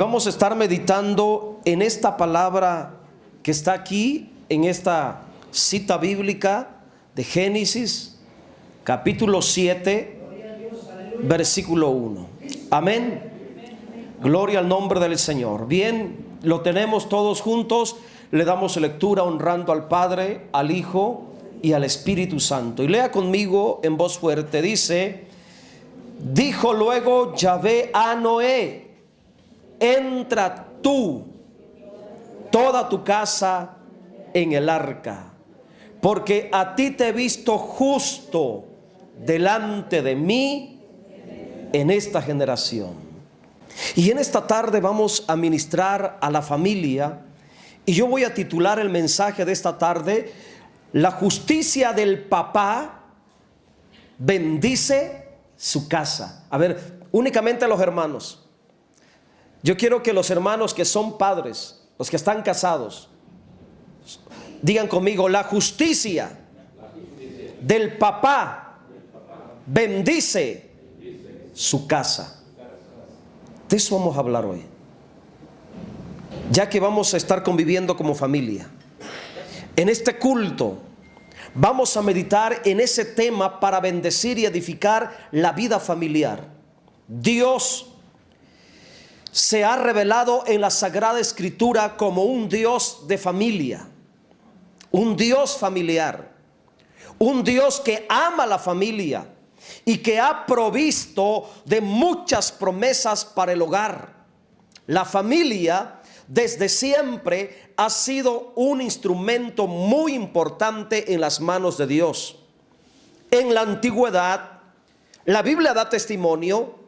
Vamos a estar meditando en esta palabra que está aquí, en esta cita bíblica de Génesis, capítulo 7, versículo 1. Amén. Gloria al nombre del Señor. Bien, lo tenemos todos juntos. Le damos lectura honrando al Padre, al Hijo y al Espíritu Santo. Y lea conmigo en voz fuerte. Dice: dijo luego Yahvé a Noé: entra tú, toda tu casa, en el arca, porque a ti te he visto justo delante de mí en esta generación. Y en esta tarde vamos a ministrar a la familia, y yo voy a titular el mensaje de esta tarde: la justicia del papá bendice su casa. A ver, únicamente los hermanos. Yo quiero que los hermanos que son padres, los que están casados, digan conmigo: la justicia del papá bendice su casa. De eso vamos a hablar hoy, ya que vamos a estar conviviendo como familia. En este culto vamos a meditar en ese tema para bendecir y edificar la vida familiar. Dios se ha revelado en la Sagrada Escritura como un Dios de familia, un Dios familiar, un Dios que ama la familia y que ha provisto de muchas promesas para el hogar. La familia desde siempre ha sido un instrumento muy importante en las manos de Dios. En la antigüedad, la Biblia da testimonio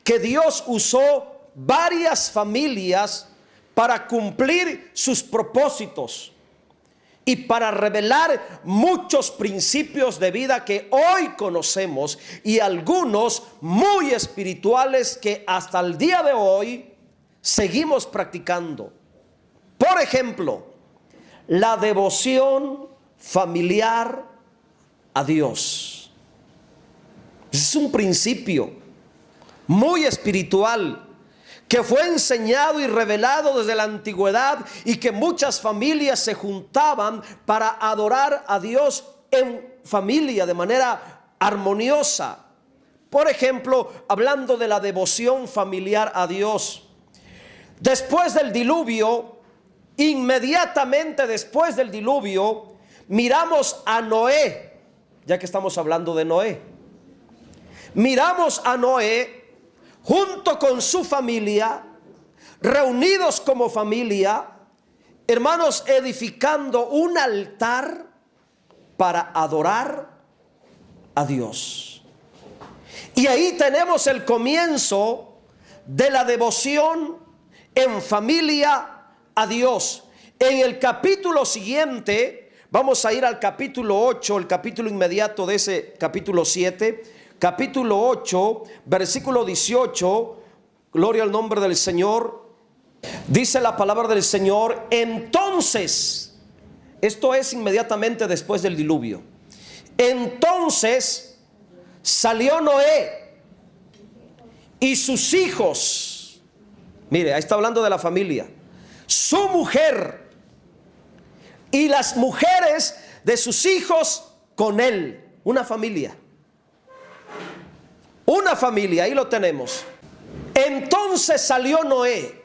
que Dios usó varias familias para cumplir sus propósitos y para revelar muchos principios de vida que hoy conocemos, y algunos muy espirituales que hasta el día de hoy seguimos practicando. Por ejemplo, la devoción familiar a Dios. Es un principio muy espiritual que fue enseñado y revelado desde la antigüedad, y que muchas familias se juntaban para adorar a Dios en familia de manera armoniosa. Por ejemplo, hablando de la devoción familiar a Dios, después del diluvio, inmediatamente después del diluvio, miramos a Noé, ya que estamos hablando de Noé. Miramos a Noé junto con su familia, reunidos como familia, hermanos, edificando un altar para adorar a Dios. Y ahí tenemos el comienzo de la devoción en familia a Dios. En el capítulo siguiente, vamos a ir al capítulo 8, el capítulo inmediato de ese capítulo 7, capítulo 8, versículo 18, gloria al nombre del Señor. Dice la palabra del Señor: entonces, esto es inmediatamente después del diluvio, entonces salió Noé y sus hijos. Mire, ahí está hablando de la familia. Su mujer y las mujeres de sus hijos con él. Una familia. Una familia, ahí lo tenemos. Entonces salió Noé.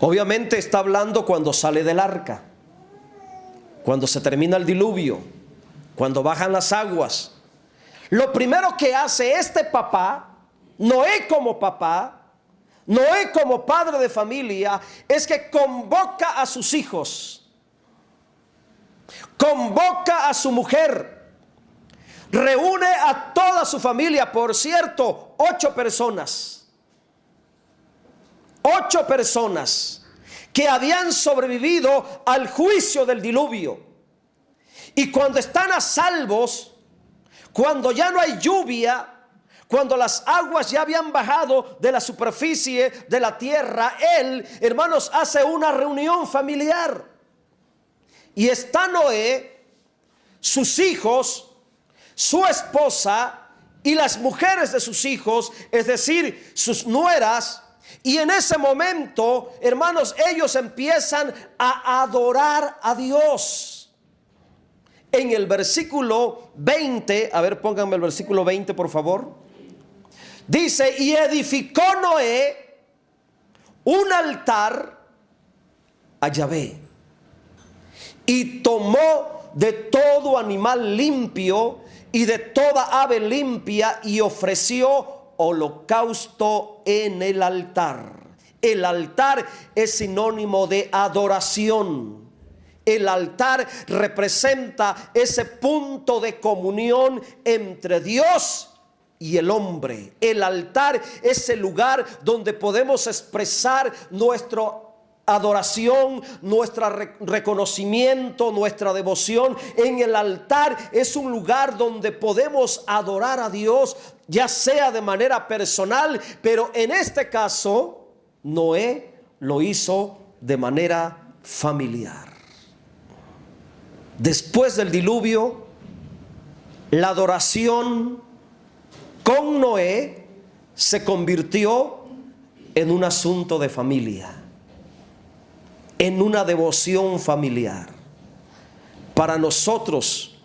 Obviamente está hablando cuando sale del arca, cuando se termina el diluvio, cuando bajan las aguas. Lo primero que hace este papá, Noé como papá, Noé como padre de familia, es que convoca a sus hijos, convoca a su mujer, reúne a toda su familia. Por cierto, 8 personas. 8 personas que habían sobrevivido al juicio del diluvio. Y cuando están a salvos, cuando ya no hay lluvia, cuando las aguas ya habían bajado de la superficie de la tierra, él, hermanos, hace una reunión familiar. Y está Noé, sus hijos, su esposa y las mujeres de sus hijos, es decir, sus nueras. Y en ese momento, hermanos, ellos empiezan a adorar a Dios. En el versículo 20, a ver, pónganme el versículo 20 por favor. Dice, y edificó Noé un altar a Yahvé, y tomó de todo animal limpio y de toda ave limpia, y ofreció holocausto en el altar. El altar es sinónimo de adoración. El altar representa ese punto de comunión entre Dios y el hombre. El altar es el lugar donde podemos expresar nuestra adoración, nuestro reconocimiento, nuestra devoción. En el altar es un lugar donde podemos adorar a Dios, ya sea de manera personal, pero en este caso Noé lo hizo de manera familiar. Después del diluvio, la adoración con Noé se convirtió en un asunto de familia, en una devoción familiar. Para nosotros,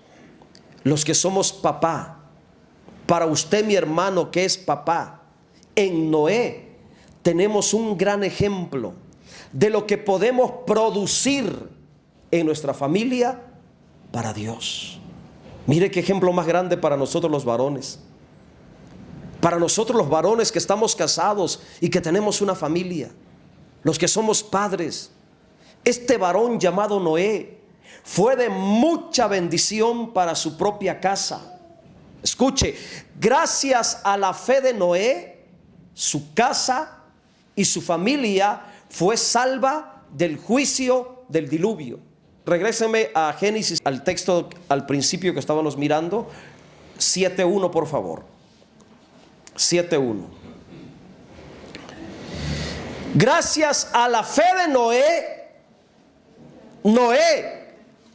los que somos papá, para usted, mi hermano, que es papá, en Noé tenemos un gran ejemplo de lo que podemos producir en nuestra familia para Dios. Mire qué ejemplo más grande para nosotros los varones. Para nosotros los varones que estamos casados y que tenemos una familia, los que somos padres, este varón llamado Noé fue de mucha bendición para su propia casa. Escuche, gracias a la fe de Noé, su casa y su familia fue salva del juicio del diluvio. Regréseme a Génesis, al texto al principio que estábamos mirando, 7:1 por favor. 7:1. Gracias a la fe de Noé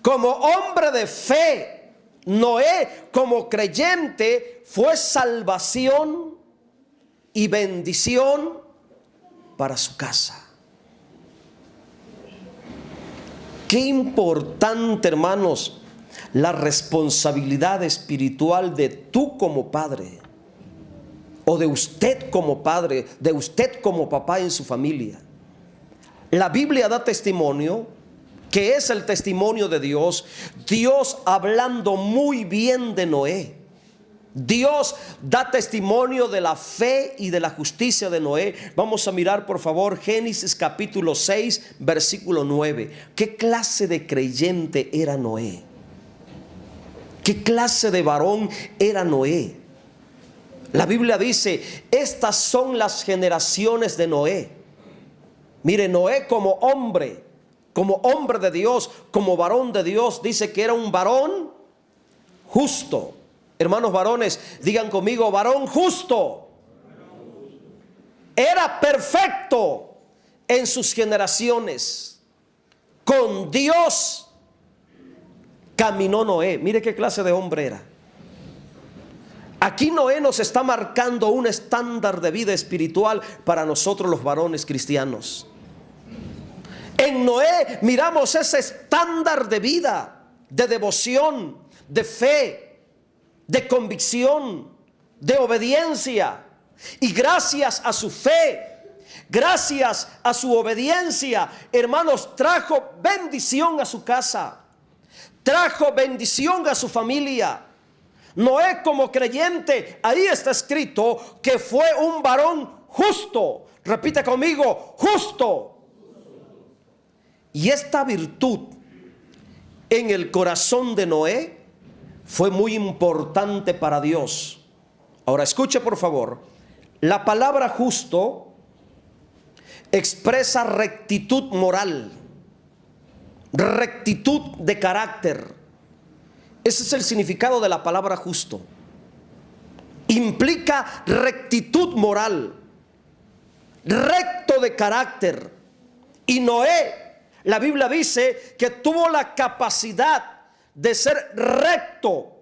como hombre de fe, Noé como creyente, fue salvación y bendición para su casa. Qué importante, hermanos, la responsabilidad espiritual de tú como padre, o de usted como padre, de usted como papá en su familia. La Biblia da testimonio, que es el testimonio de Dios, Dios hablando muy bien de Noé. Dios da testimonio de la fe y de la justicia de Noé. Vamos a mirar por favor Génesis capítulo 6 versículo 9. ¿Qué clase de creyente era Noé? ¿Qué clase de varón era Noé? La Biblia dice, estas son las generaciones de Noé. Mire, Noé como hombre de Dios, como varón de Dios, dice que era un varón justo. Hermanos varones, digan conmigo, varón justo. Era perfecto en sus generaciones. Con Dios caminó Noé. Mire qué clase de hombre era. Aquí Noé nos está marcando un estándar de vida espiritual para nosotros los varones cristianos. En Noé miramos ese estándar de vida, de devoción, de fe, de convicción, de obediencia. Y gracias a su fe, gracias a su obediencia, hermanos, trajo bendición a su casa, trajo bendición a su familia. Noé como creyente, ahí está escrito que fue un varón justo. Repita conmigo, justo. Y esta virtud en el corazón de Noé fue muy importante para Dios. Ahora escuche por favor, la palabra justo expresa rectitud moral, rectitud de carácter. Ese es el significado de la palabra justo. Implica rectitud moral, recto de carácter. Y Noé, la Biblia dice que tuvo la capacidad de ser recto,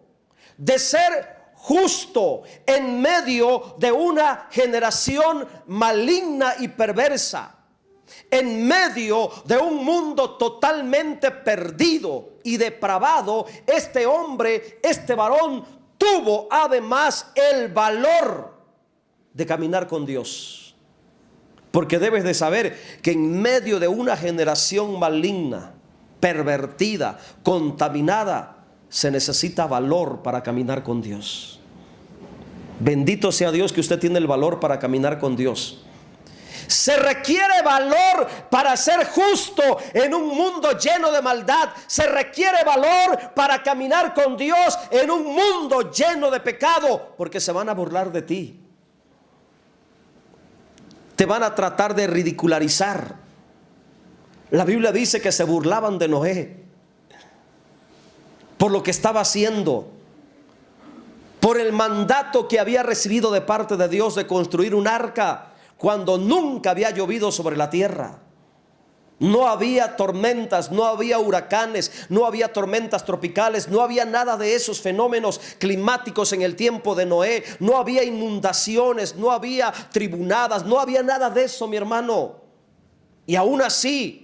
de ser justo en medio de una generación maligna y perversa, en medio de un mundo totalmente perdido y depravado. Este hombre, este varón, tuvo además el valor de caminar con Dios. Porque debes de saber que en medio de una generación maligna, pervertida, contaminada, se necesita valor para caminar con Dios. Bendito sea Dios que usted tiene el valor para caminar con Dios. Se requiere valor para ser justo en un mundo lleno de maldad. Se requiere valor para caminar con Dios en un mundo lleno de pecado, porque se van a burlar de ti. Te van a tratar de ridicularizar. La Biblia dice que se burlaban de Noé por lo que estaba haciendo, por el mandato que había recibido de parte de Dios de construir un arca cuando nunca había llovido sobre la tierra. No había tormentas, no había huracanes, no había tormentas tropicales, no había nada de esos fenómenos climáticos en el tiempo de Noé. No había inundaciones, no había tribunadas, no había nada de eso, mi hermano. Y aún así,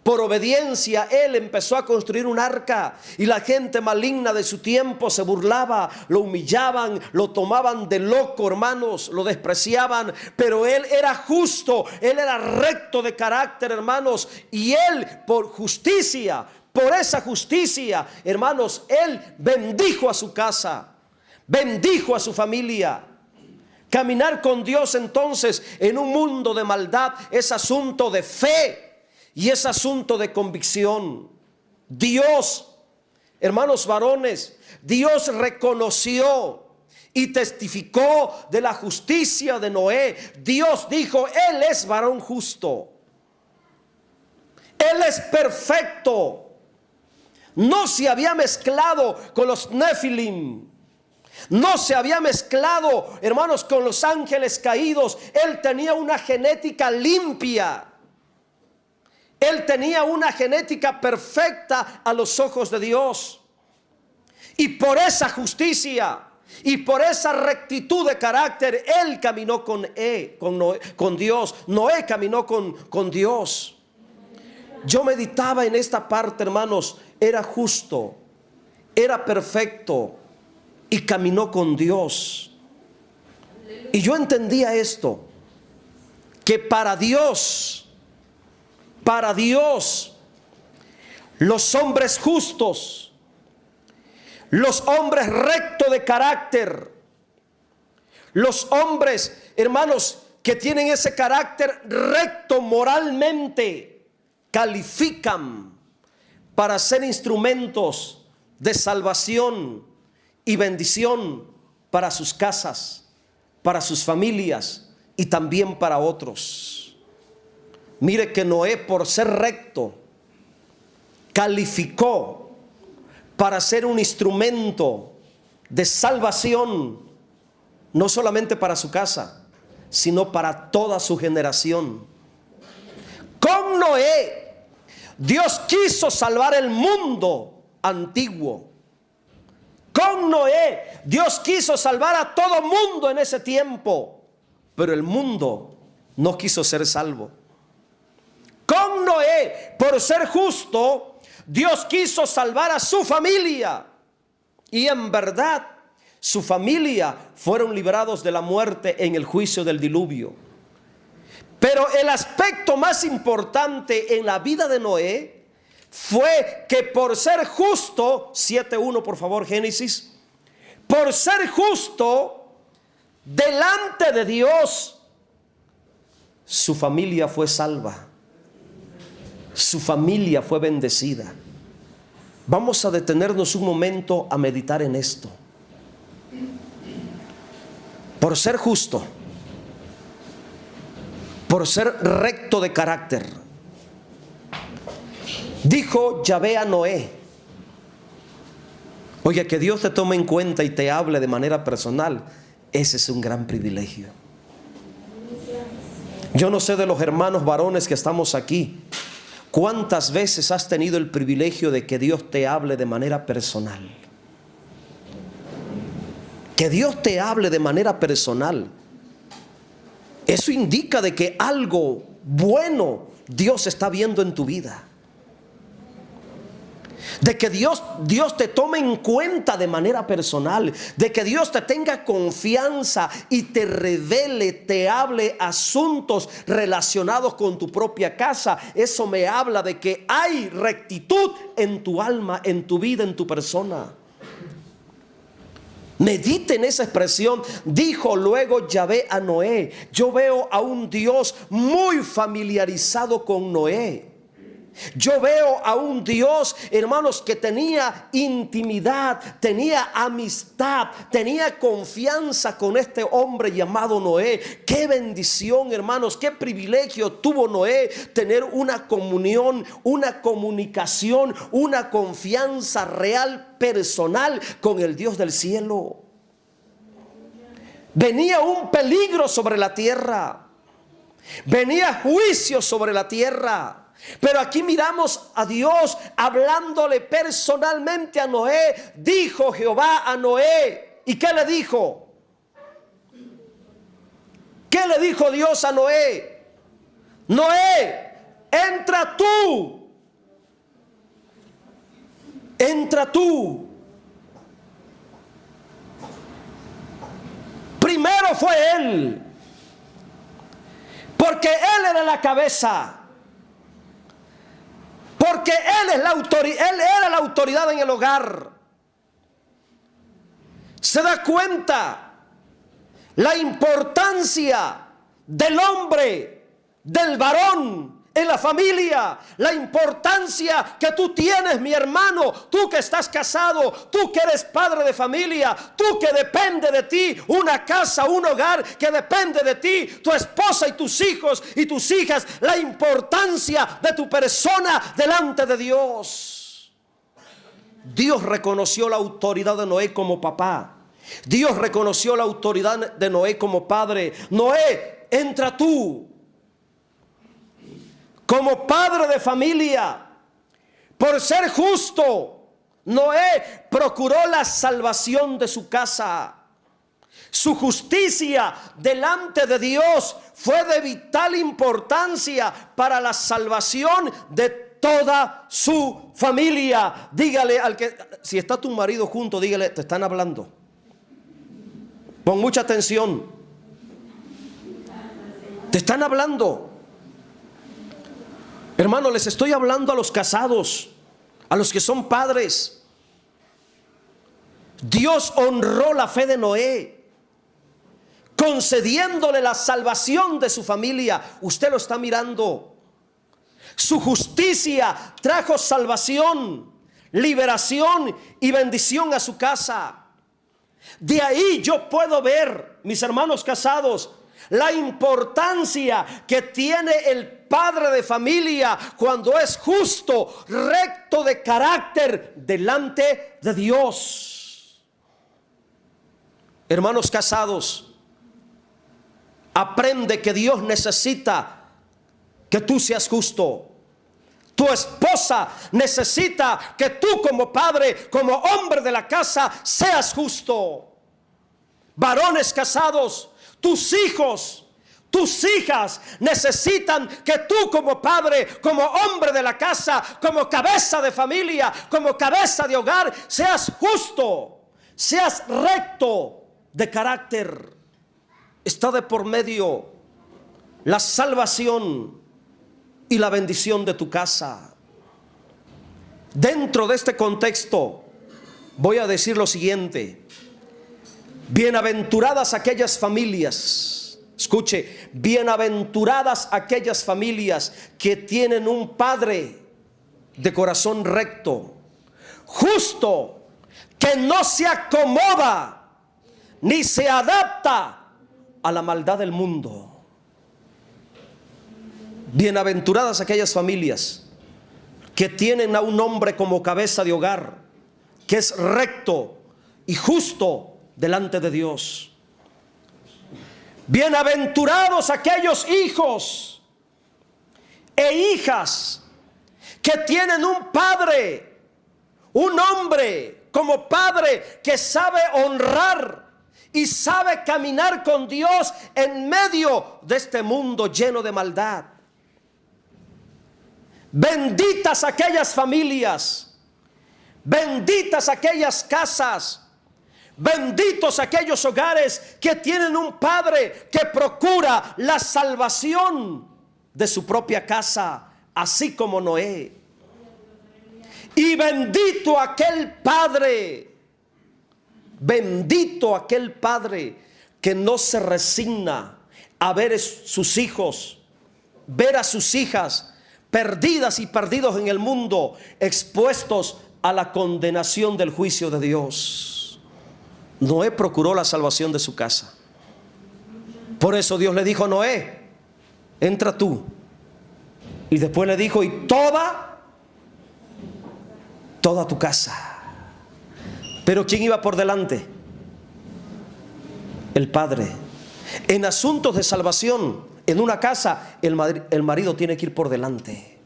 por obediencia, él empezó a construir un arca, y la gente maligna de su tiempo se burlaba, lo humillaban, lo tomaban de loco, hermanos, lo despreciaban. Pero él era justo, él era recto de carácter, hermanos, y él, por justicia, por esa justicia, hermanos, él bendijo a su casa, bendijo a su familia. Caminar con Dios entonces en un mundo de maldad es asunto de fe y es asunto de convicción. Dios, hermanos varones, Dios reconoció y testificó de la justicia de Noé. Dios dijo: él es varón justo, él es perfecto. No se había mezclado con los Nefilim, no se había mezclado, hermanos, con los ángeles caídos. Él tenía una genética limpia. Él tenía una genética perfecta a los ojos de Dios. Y por esa justicia y por esa rectitud de carácter, él caminó con Dios. Noé caminó con Dios. Yo meditaba en esta parte, hermanos. Era justo, era perfecto y caminó con Dios. Y yo entendía esto, que para Dios, los hombres justos, los hombres rectos de carácter, los hombres, hermanos, que tienen ese carácter recto moralmente, califican para ser instrumentos de salvación y bendición para sus casas, para sus familias y también para otros. Mire que Noé, por ser recto, calificó para ser un instrumento de salvación, no solamente para su casa, sino para toda su generación. Con Noé, Dios quiso salvar el mundo antiguo. Con Noé, Dios quiso salvar a todo mundo en ese tiempo, pero el mundo no quiso ser salvo. Con Noé, por ser justo, Dios quiso salvar a su familia. Y en verdad, su familia fueron librados de la muerte en el juicio del diluvio. Pero el aspecto más importante en la vida de Noé fue que por ser justo, 7:1 por favor, Génesis, por ser justo delante de Dios, su familia fue salva. Su familia fue bendecida. Vamos a detenernos un momento a meditar en esto. Por ser justo, por ser recto de carácter, dijo Yahvé a Noé: oye, que Dios te tome en cuenta y te hable de manera personal, ese es un gran privilegio. Yo no sé de los hermanos varones que estamos aquí, ¿cuántas veces has tenido el privilegio de que Dios te hable de manera personal? Que Dios te hable de manera personal, eso indica de que algo bueno Dios está viendo en tu vida. De que Dios te tome en cuenta de manera personal, de que Dios te tenga confianza y te revele, te hable asuntos relacionados con tu propia casa. Eso me habla de que hay rectitud en tu alma, en tu vida, en tu persona. Medite en esa expresión. Dijo luego Yahvé a Noé. Yo veo a un Dios muy familiarizado con Noé. Yo veo a un Dios, hermanos, que tenía intimidad, tenía amistad, tenía confianza con este hombre llamado Noé. Qué bendición, hermanos, qué privilegio tuvo Noé tener una comunión, una comunicación, una confianza real, personal con el Dios del cielo. Venía un peligro sobre la tierra, venía juicio sobre la tierra. Pero aquí miramos a Dios hablándole personalmente a Noé. Dijo Jehová a Noé. ¿Y qué le dijo? ¿Qué le dijo Dios a Noé? Noé, entra tú. Entra tú. Primero fue él, porque él era la cabeza. Porque él era la autoridad en el hogar. Se da cuenta la importancia del hombre, del varón en la familia, la importancia que tú tienes, mi hermano, tú que estás casado, tú que eres padre de familia, tú que depende de ti una casa, un hogar que depende de ti, tu esposa y tus hijos y tus hijas, la importancia de tu persona delante de Dios. Dios reconoció la autoridad de Noé como papá. Dios reconoció la autoridad de Noé como padre. Noé, entra tú. Como padre de familia, por ser justo, Noé procuró la salvación de su casa. Su justicia delante de Dios fue de vital importancia para la salvación de toda su familia. Dígale al que, si está tu marido junto, dígale, te están hablando. Pon mucha atención. Te están hablando. Hermano, les estoy hablando a los casados, a los que son padres. Dios honró la fe de Noé, concediéndole la salvación de su familia. Usted lo está mirando. Su justicia trajo salvación, liberación y bendición a su casa. De ahí yo puedo ver, mis hermanos casados, la importancia que tiene el padre de familia cuando es justo, recto de carácter delante de Dios. Hermanos casados, aprende que Dios necesita que tú seas justo. Tu esposa necesita que tú como padre, como hombre de la casa, seas justo. Varones casados, tus hijos, tus hijas necesitan que tú como padre, como hombre de la casa, como cabeza de familia, como cabeza de hogar, seas justo, seas recto de carácter. Está de por medio la salvación y la bendición de tu casa. Dentro de este contexto voy a decir lo siguiente: bienaventuradas aquellas familias, escuche, bienaventuradas aquellas familias que tienen un padre de corazón recto, justo, que no se acomoda ni se adapta a la maldad del mundo. Bienaventuradas aquellas familias que tienen a un hombre como cabeza de hogar, que es recto y justo delante de Dios. Bienaventurados aquellos hijos e hijas que tienen un padre, un hombre como padre que sabe honrar y sabe caminar con Dios en medio de este mundo lleno de maldad. Benditas aquellas familias, benditas aquellas casas, benditos aquellos hogares que tienen un padre que procura la salvación de su propia casa, así como Noé. Y bendito aquel padre que no se resigna a ver a sus hijos, ver a sus hijas perdidas y perdidos en el mundo, expuestos a la condenación del juicio de Dios. Noé procuró la salvación de su casa. Por eso Dios le dijo a Noé: entra tú. Y después le dijo: y toda tu casa. Pero ¿quién iba por delante? El padre. En asuntos de salvación, en una casa, el marido tiene que ir por delante.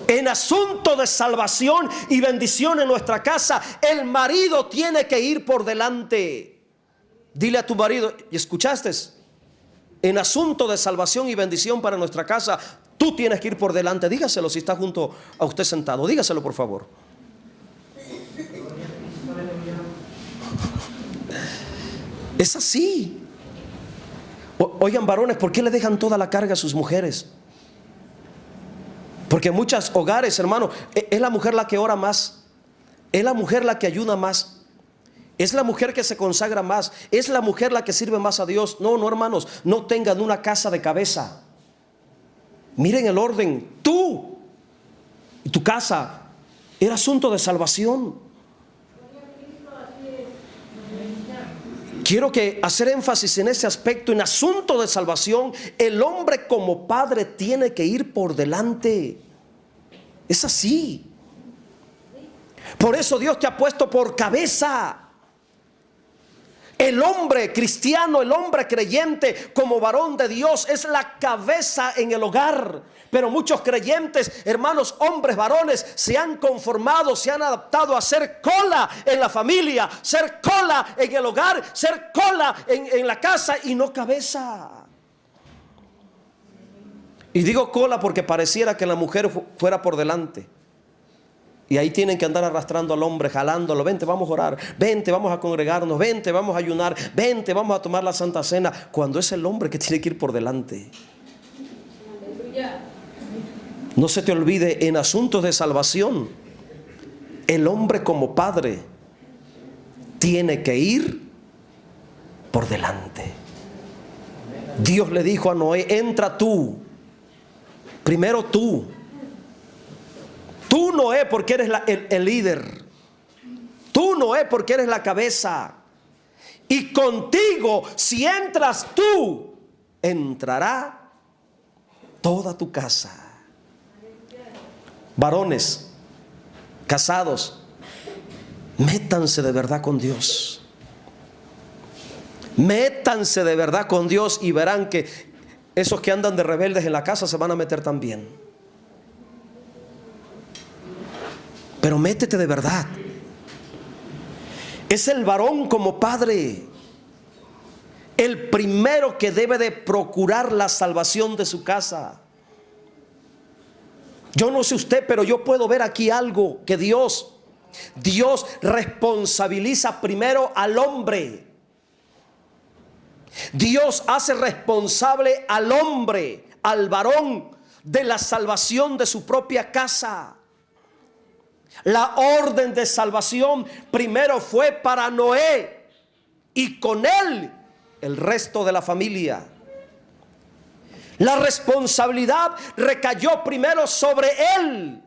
En asuntos de salvación y bendición en nuestra casa, el marido tiene que ir por delante. Dile a tu marido: ¿y escuchaste? En asunto de salvación y bendición para nuestra casa, tú tienes que ir por delante. Dígaselo si está junto a usted sentado. Dígaselo, por favor. Es así. Oigan, varones, ¿por qué le dejan toda la carga a sus mujeres? Porque en muchos hogares, hermano, es la mujer la que ora más, es la mujer la que ayuda más, es la mujer que se consagra más, es la mujer la que sirve más a Dios. No, hermanos, no tengan una casa de cabeza. Miren el orden. Tú y tu casa era asunto de salvación. Quiero hacer énfasis en ese aspecto. En asunto de salvación, el hombre como padre tiene que ir por delante. Es así. Por eso Dios te ha puesto por cabeza. El hombre cristiano, el hombre creyente como varón de Dios es la cabeza en el hogar. Pero muchos creyentes, hermanos, hombres, varones, se han conformado, se han adaptado a ser cola en la familia, ser cola en el hogar, ser cola en la casa y no cabeza. Y digo cola porque pareciera que la mujer fuera por delante. Y ahí tienen que andar arrastrando al hombre, jalándolo. Vente, vamos a orar. Vente, vamos a congregarnos. Vente, vamos a ayunar. Vente, vamos a tomar la Santa Cena. Cuando es el hombre que tiene que ir por delante. No se te olvide, en asuntos de salvación, el hombre como padre tiene que ir por delante. Dios le dijo a Noé: entra tú. Primero tú. Tú, Noé, porque eres el líder. Tú, Noé, porque eres la cabeza. Y contigo, si entras tú, entrará toda tu casa. Varones, casados, métanse de verdad con Dios. Métanse de verdad con Dios y verán que esos que andan de rebeldes en la casa se van a meter también. Pero métete de verdad. Es el varón como padre el primero que debe de procurar la salvación de su casa. Yo no sé usted, pero yo puedo ver aquí algo que Dios responsabiliza primero al hombre. Dios hace responsable al hombre, al varón, de la salvación de su propia casa. La orden de salvación primero fue para Noé y con él el resto de la familia. La responsabilidad recayó primero sobre él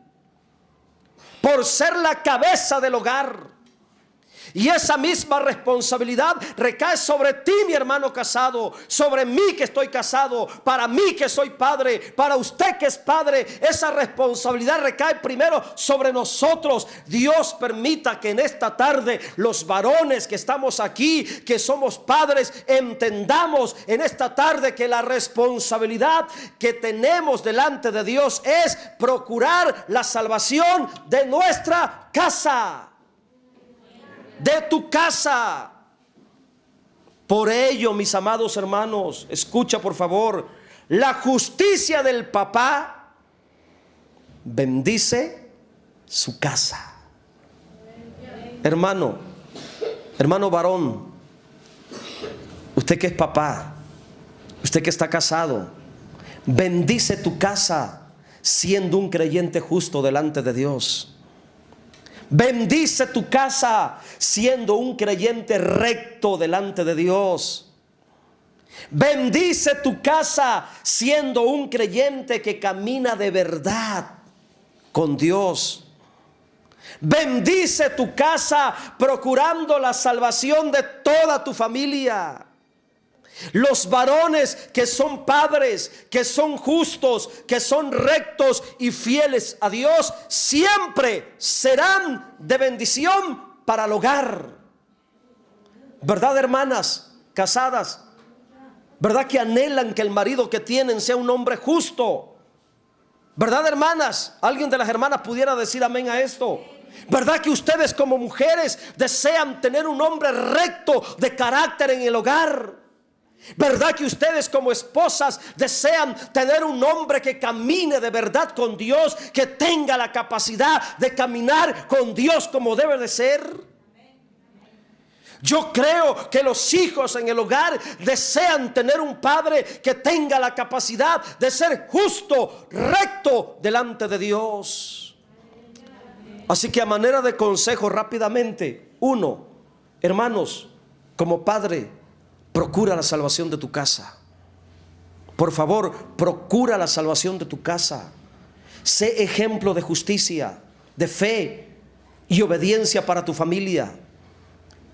por ser la cabeza del hogar. Y esa misma responsabilidad recae sobre ti, mi hermano casado, sobre mí que estoy casado, para mí que soy padre, para usted que es padre. Esa responsabilidad recae primero sobre nosotros. Dios permita que en esta tarde los varones que estamos aquí, que somos padres, entendamos en esta tarde que la responsabilidad que tenemos delante de Dios es procurar la salvación de nuestra casa. de tu casa. Por ello, mis amados hermanos, escucha por favor, la justicia del papá bendice su casa. Hermano varón, usted que es papá, usted que está casado, bendice tu casa siendo un creyente justo delante de Dios. Bendice tu casa siendo un creyente recto delante de Dios. Bendice tu casa siendo un creyente que camina de verdad con Dios. Bendice tu casa procurando la salvación de toda tu familia. Los varones que son padres, que son justos, que son rectos y fieles a Dios, siempre serán de bendición para el hogar. ¿Verdad, hermanas casadas? ¿Verdad que anhelan que el marido que tienen sea un hombre justo? ¿Verdad, hermanas? ¿Alguien de las hermanas pudiera decir amén a esto? ¿Verdad que ustedes como mujeres desean tener un hombre recto de carácter en el hogar? ¿Verdad que ustedes como esposas desean tener un hombre que camine de verdad con Dios, que tenga la capacidad de caminar con Dios como debe de ser? Yo creo que los hijos en el hogar desean tener un padre que tenga la capacidad de ser justo, recto delante de Dios. Así que a manera de consejo rápidamente, uno, hermanos, como padre, procura la salvación de tu casa. Por favor, procura la salvación de tu casa. Sé ejemplo de justicia, de fe y obediencia para tu familia.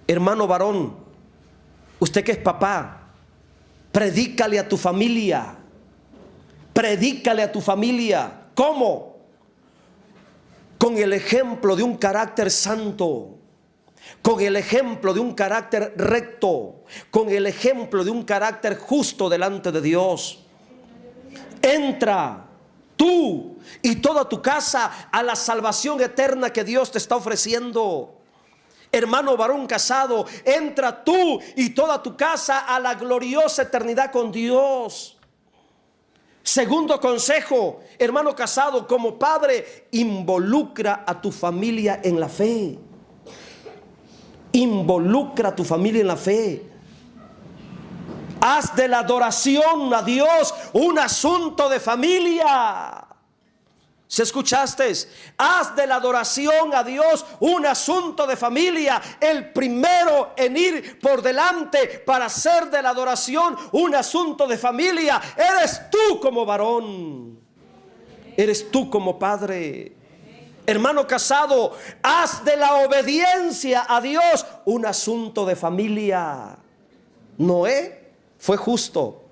Hermano varón, usted que es papá, predícale a tu familia. Predícale a tu familia. ¿Cómo? Con el ejemplo de un carácter santo, con el ejemplo de un carácter recto, con el ejemplo de un carácter justo delante de Dios. Entra tú y toda tu casa a la salvación eterna que Dios te está ofreciendo. Hermano varón casado, entra tú y toda tu casa a la gloriosa eternidad con Dios. Segundo consejo, hermano casado, como padre, involucra a tu familia en la fe. Involucra a tu familia en la fe. Haz de la adoración a Dios un asunto de familia. ¿Se escuchaste? Haz de la adoración a Dios un asunto de familia. El primero en ir por delante para hacer de la adoración un asunto de familia eres tú como varón. Eres tú como padre. Hermano casado, haz de la obediencia a Dios un asunto de familia. Noé fue justo,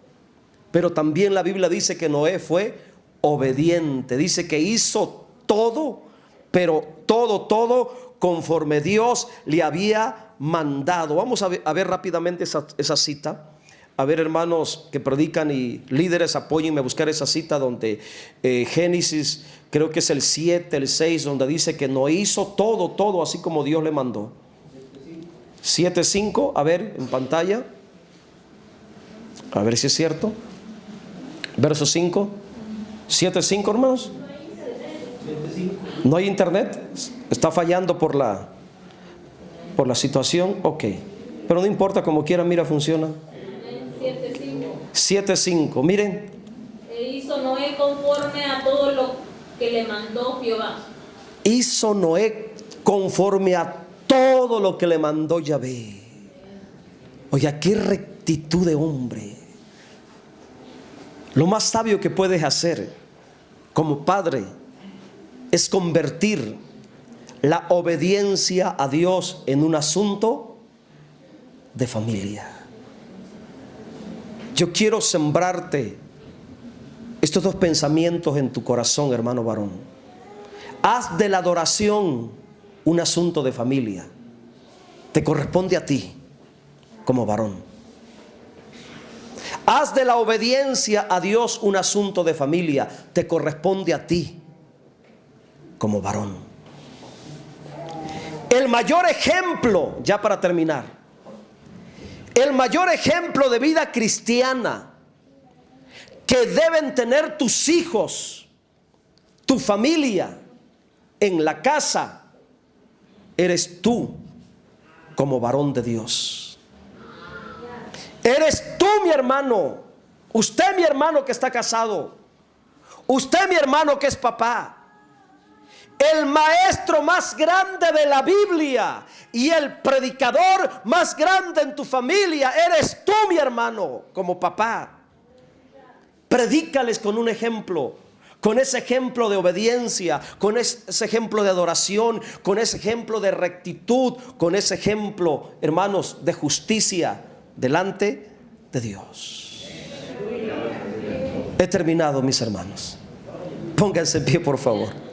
pero también la Biblia dice que Noé fue obediente. Dice que hizo todo, pero todo conforme Dios le había mandado. Vamos a ver rápidamente esa cita. A ver, hermanos que predican y líderes, apóyenme a buscar esa cita donde Génesis, creo que es el 7, el 6, donde dice que no hizo todo así como Dios le mandó. 7:5, a ver en pantalla, a ver si es cierto. Verso 5, 7:5, hermanos. No hay internet, está fallando por la situación. Ok, pero no importa, como quiera, mira, funciona. 7:5, miren. E hizo Noé conforme a todo lo que le mandó Jehová. Hizo Noé conforme a todo lo que le mandó Yahvé. Oiga, qué rectitud de hombre. Lo más sabio que puedes hacer como padre es convertir la obediencia a Dios en un asunto de familia. Yo quiero sembrarte estos dos pensamientos en tu corazón, hermano varón. Haz de la adoración un asunto de familia. Te corresponde a ti como varón. Haz de la obediencia a Dios un asunto de familia. Te corresponde a ti como varón. El mayor ejemplo, ya para terminar, el mayor ejemplo de vida cristiana que deben tener tus hijos, tu familia, en la casa, eres tú como varón de Dios. Eres tú, mi hermano. Usted, mi hermano que está casado. Usted, mi hermano que es papá. El maestro más grande de la Biblia y el predicador más grande en tu familia eres tú, mi hermano, como papá. Predícales con un ejemplo, con ese ejemplo de obediencia, con ese ejemplo de adoración, con ese ejemplo de rectitud, con ese ejemplo, hermanos, de justicia delante de Dios. He terminado, mis hermanos. Pónganse en pie, por favor.